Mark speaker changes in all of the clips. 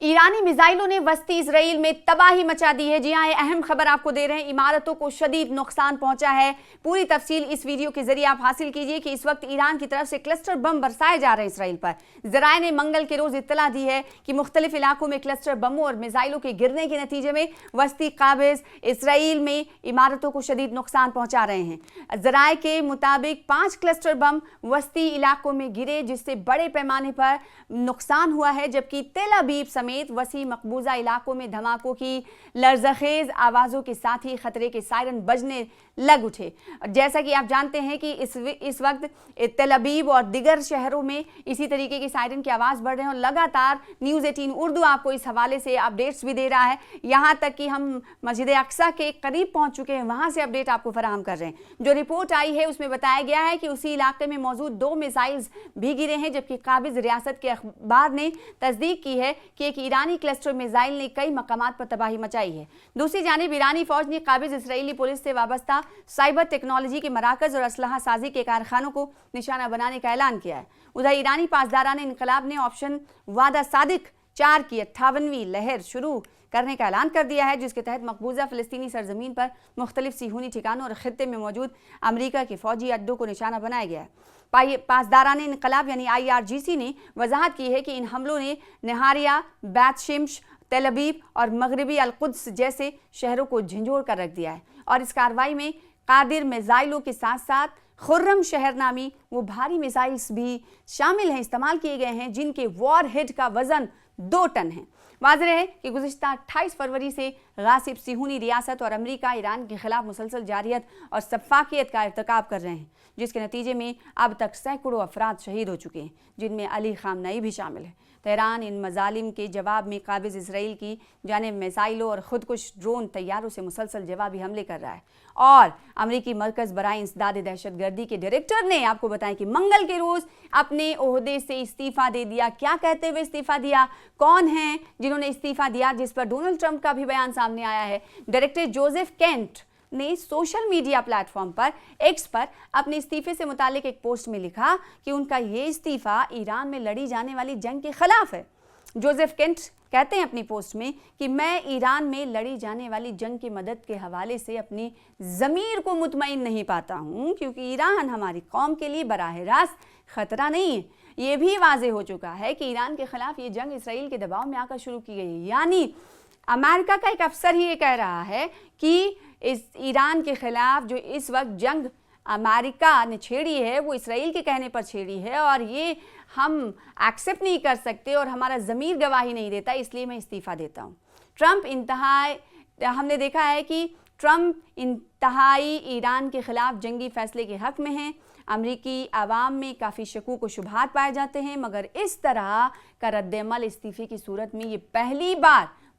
Speaker 1: ईरानी मिसाइलों ने वस्ती इजराइल में तबाही मचा दी है। जी हां, ये अहम खबर आपको दे रहे हैं। इमारतों को शदीद नुकसान पहुंचा है। पूरी तफसील इस वीडियो के जरिए आप हासिल कीजिए कि इस वक्त ईरान की तरफ से क्लस्टर बम बरसाए जा रहे हैं इसराइल पर। जराए ने मंगल के रोज इत्तला दी है कि मुख्तलिफ इलाकों में क्लस्टर बमों और मिसाइलों के गिरने के नतीजे में वस्ती काबिज इसराइल में इमारतों को शदीद नुकसान पहुंचा रहे हैं। जराए के मुताबिक 5 क्लस्टर बम वस्ती इलाकों में गिरे, जिससे बड़े पैमाने पर नुकसान हुआ है, जबकि तेल अवीव समेत वसी मकबूजा इलाकों में धमाकों की लर्ज़खेज़ आवाज़ों के साथ ही खतरे के सायरन बजने लग उठे। जैसा कि आप जानते हैं कि इस वक्त तेल अवीव और दिगर शहरों में इसी तरीके की सायरन की आवाज़ बढ़ रहे हैं और लगातार न्यूज़ 18 उर्दू आपको इस हवाले से अपडेट्स भी दे रहा है। यहाँ तक कि हम मस्जिद अक्सा के करीब पहुँच चुके हैं, वहाँ से अपडेट आपको फराहम कर रहे हैं। जो रिपोर्ट आई है उसमें बताया गया है कि उसी इलाके में मौजूद 2 मिसाइल्स भी गिरे हैं, जबकि काबिज रियासत के अखबार ने तस्दीक की है कि एक ईरानी क्लस्टर मिसाइल ने कई मकामात पर तबाही मचाई है। दूसरी जानिब ईरानी फौज ने काबिज इसराइली पुलिस से वाबस्ता साइबर टेक्नोलॉजी के मराकज और असलहा साजी के कारखानों को निशाना बनाने का ऐलान किया है। उधर ईरानी पासदारान इनकलाब ने ऑप्शन वादा सादिक 4 की 58वीं लहर शुरू करने का ऐलान कर दिया है, जिसके तहत मकबूजा फ़लस्तीनी सरजमीन पर मुख्तलिफ सिहूनी ठिकानों और खित्ते में मौजूद अमरीका के फौजी अड्डों को निशाना बनाया गया है। पासदारान इनकलाब यानी IRGC ने वजाहत की है कि इन हमलों ने नहारिया, बैत शिम्श, तेल अवीव और मगरबी अल-कुद्स जैसे शहरों को झंझोड़ कर रख दिया है और इस कार्रवाई में कादिर मिसाइलों के साथ साथ खुर्रम शहर नामी वो भारी मिसाइल्स भी शामिल हैं, इस्तेमाल किए गए हैं, जिनके वॉर हेड का वजन 2 टन है। वाज़ेह है कि गुज़िश्ता 28 फरवरी से गासिब सिहूनी रियासत और अमेरिका ईरान के खिलाफ मुसलसल जारियत और सफ़ाकियत का इर्तिकाब कर रहे हैं, जिसके नतीजे में अब तक सैकड़ों अफराद शहीद हो चुके हैं, जिनमें अली ख़ामनई भी शामिल है। तेहरान इन मजालिम के जवाब में काबिज इसराइल की जानिब मिसाइलों और खुदकुश ड्रोन तैयारों से मुसलसल जवाबी हमले कर रहा है और अमरीकी मरकज़ बराए इंसदाद दहशतगर्दी के डायरेक्टर ने आपको बताया कि मंगल के रोज़ अपने ओहदे से इस्तीफ़ा दे दिया। क्या कहते हुए इस्तीफ़ा दिया, कौन हैं जिन्होंने इस्तीफ़ा दिया, जिस पर डोनाल्ड ट्रंप का भी बयान सामने आया है। डायरेक्टर जोसेफ केंट ने सोशल मीडिया प्लेटफॉर्म पर एक्स पर अपने इस्तीफे से मुतालिक एक पोस्ट में लिखा कि उनका ये इस्तीफा ईरान में लड़ी जाने वाली जंग के खिलाफ है। जोसेफ केंट कहते हैं अपनी पोस्ट में कि मैं ईरान में लड़ी जाने वाली जंग की मदद के हवाले से अपनी ज़मीर को मुतमईन नहीं पाता हूँ, क्योंकि ईरान हमारी कौम के लिए बराह रास्त खतरा नहीं है। ये भी वाज़ेह हो चुका है कि ईरान के खिलाफ ये जंग इसराइल के दबाव में आकर शुरू की गई है। यानी अमेरिका का एक अफसर ही ये कह रहा है कि इस ईरान के खिलाफ जो इस वक्त जंग अमेरिका ने छेड़ी है वो इसराइल के कहने पर छेड़ी है और ये हम एक्सेप्ट नहीं कर सकते और हमारा ज़मीर गवाही नहीं देता, इसलिए मैं इस्तीफ़ा देता हूँ। हमने देखा है कि ट्रंप इंतहाई ईरान के खिलाफ जंगी फैसले के हक़ में हैं। अमरीकी आवाम में काफ़ी शकूक व शुबहात पाए जाते हैं, मगर इस तरह का रद्द-ए-अमल इस्तीफ़े की सूरत में ये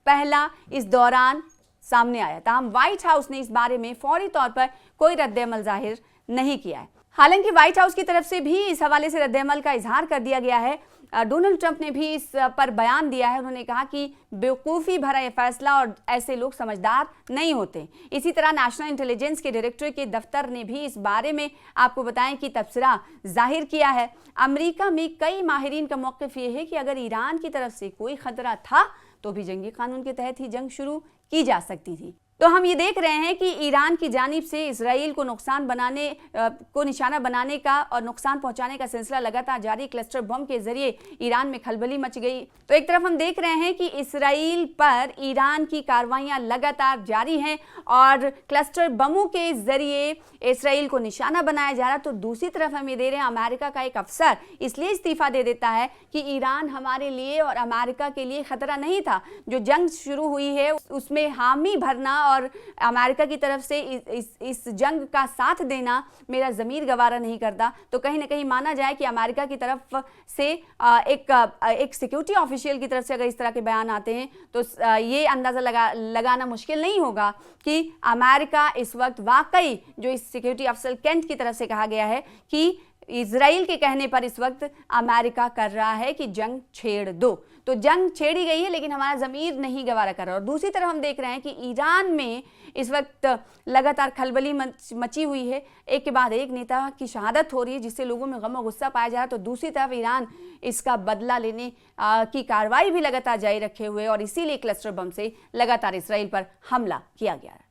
Speaker 1: पहला इस दौरान सामने आया। ताहम व्हाइट हाउस ने इस बारे में फौरी तौर पर कोई रद्द-ए-अमल जाहिर नहीं किया है। हालांकि व्हाइट हाउस की तरफ से भी इस हवाले से रद्द-ए-अमल का इजहार कर दिया गया है। डोनाल्ड ट्रंप ने भी इस पर बयान दिया है। उन्होंने कहा कि बेवकूफ़ी भरा यह फैसला और ऐसे लोग समझदार नहीं होते। इसी तरह नेशनल इंटेलिजेंस के डायरेक्टर के दफ्तर ने भी इस बारे में आपको बताएं कि तबसरा जाहिर किया है। अमेरिका में कई माहिरीन का मौक़िफ़ ये है कि अगर ईरान की तरफ से कोई ख़तरा था तो भी जंगी कानून के तहत ही जंग शुरू की जा सकती थी। तो हम ये देख रहे हैं कि ईरान की जानिब से इसराइल को निशाना बनाने का और नुकसान पहुंचाने का सिलसिला लगातार जारी। क्लस्टर बम के जरिए ईरान में खलबली मच गई। तो एक तरफ हम देख रहे हैं कि इसराइल पर ईरान की कार्रवाइयां लगातार जारी हैं और क्लस्टर बमों के जरिए इसराइल को निशाना बनाया जा रहा, तो दूसरी तरफ हम ये दे रहे हैं अमेरिका का एक अफसर इसलिए इस्तीफ़ा दे देता है कि ईरान हमारे लिए और अमेरिका के लिए ख़तरा नहीं था। जो जंग शुरू हुई है उसमें हामी भरना और अमेरिका की तरफ से इस जंग का साथ देना मेरा ज़मीर गवारा नहीं करता। तो कहीं ना कहीं माना जाए कि अमेरिका की तरफ से एक सिक्योरिटी ऑफिशियल की तरफ से अगर इस तरह के बयान आते हैं तो ये अंदाज़ा लगाना मुश्किल नहीं होगा कि अमेरिका इस वक्त वाकई, जो इस सिक्योरिटी अफसर केंट की तरफ से कहा गया है कि इजराइल के कहने पर इस वक्त अमेरिका कर रहा है कि जंग छेड़ दो। तो जंग छेड़ी गई है लेकिन हमारा ज़मीर नहीं गवारा कर रहा। और दूसरी तरफ हम देख रहे हैं कि ईरान में इस वक्त लगातार खलबली मची हुई है, एक के बाद एक नेता की शहादत हो रही है जिससे लोगों में गम और गुस्सा पाया जा रहा है। तो दूसरी तरफ ईरान इसका बदला लेने की कार्रवाई भी लगातार जारी रखे हुए और इसीलिए क्लस्टर बम से लगातार इसराइल पर हमला किया गया है।